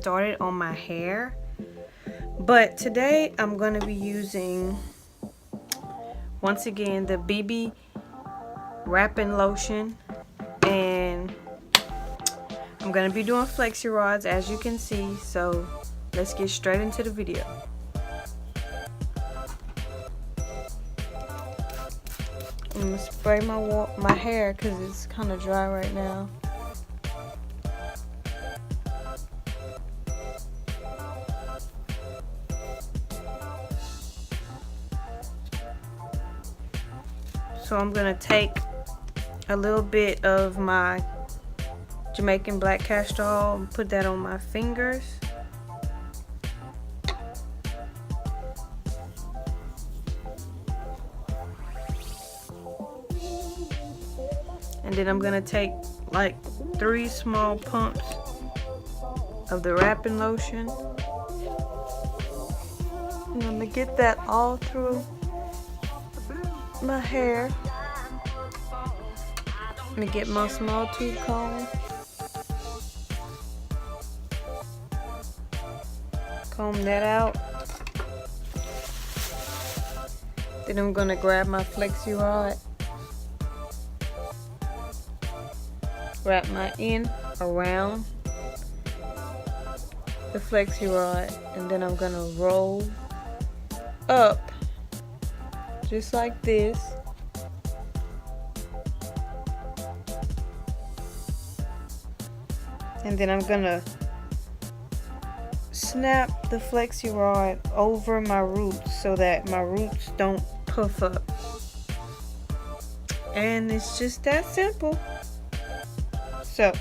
started on my hair. But today I'm going to be using, once again, the BB wrapping lotion, and I'm going to be doing flexi rods, as you can see. So let's get straight into the video. I'm going to spray my hair because it's kind of dry right now. So I'm going to take a little bit of my Jamaican black castor oil and put that on my fingers. And then I'm going to take like 3 small pumps of the wrapping lotion. I'm going to get that all through my hair. I'm going to get my small tooth comb. Comb that out. Then I'm going to grab my flexi rod. Wrap my end around the flexi rod, and then I'm gonna roll up just like this. And then I'm gonna snap the flexi rod over my roots so that my roots don't puff up. And it's just that simple. So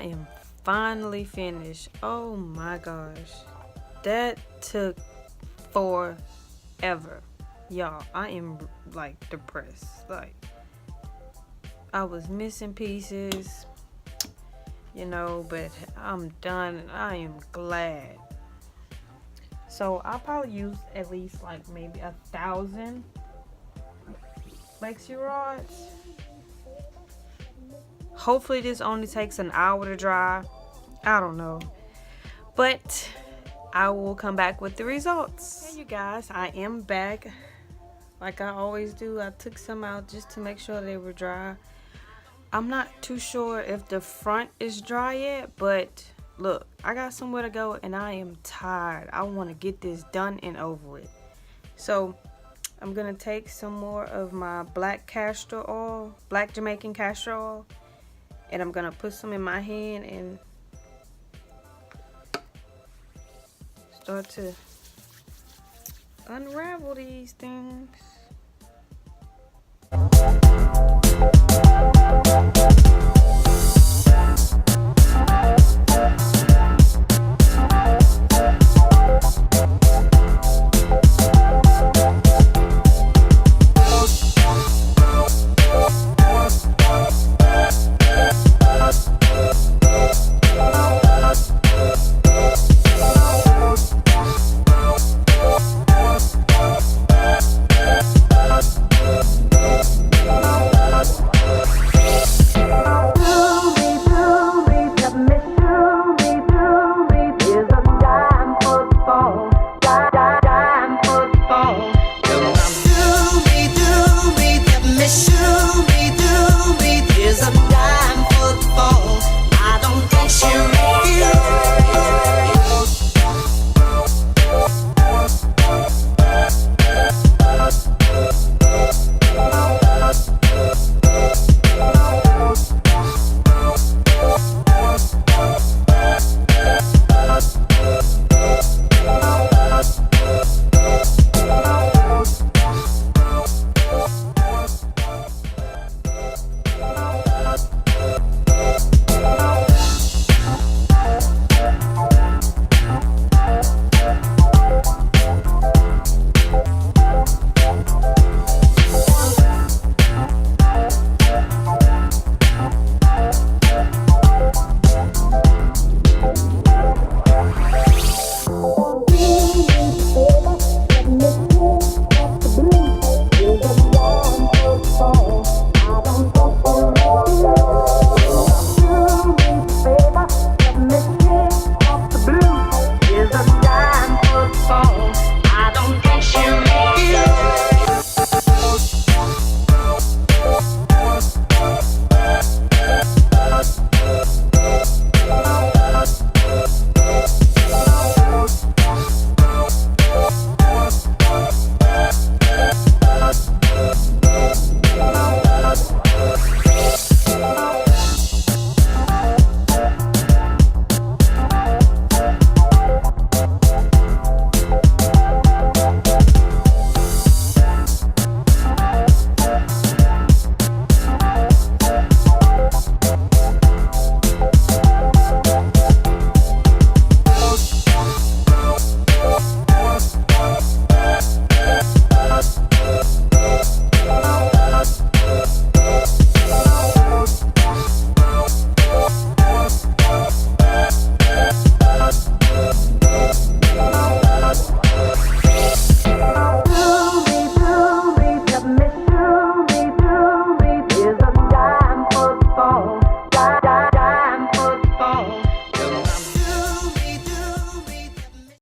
am finally finished. Oh my gosh. That took forever. Y'all, I am like depressed. Like, I was missing pieces, you know, but I'm done and I am glad. So I'll probably use at least like maybe 1,000 Flexi rods. Hopefully this only takes an hour to dry. I don't know. But I will come back with the results. Hey you guys, I am back. Like I always do, I took some out just to make sure they were dry. I'm not too sure if the front is dry yet, but look, I got somewhere to go and I am tired. I want to get this done and over with. So I'm going to take some more of my black castor oil, black Jamaican castor oil, and I'm going to put some in my hand and start to unravel these things.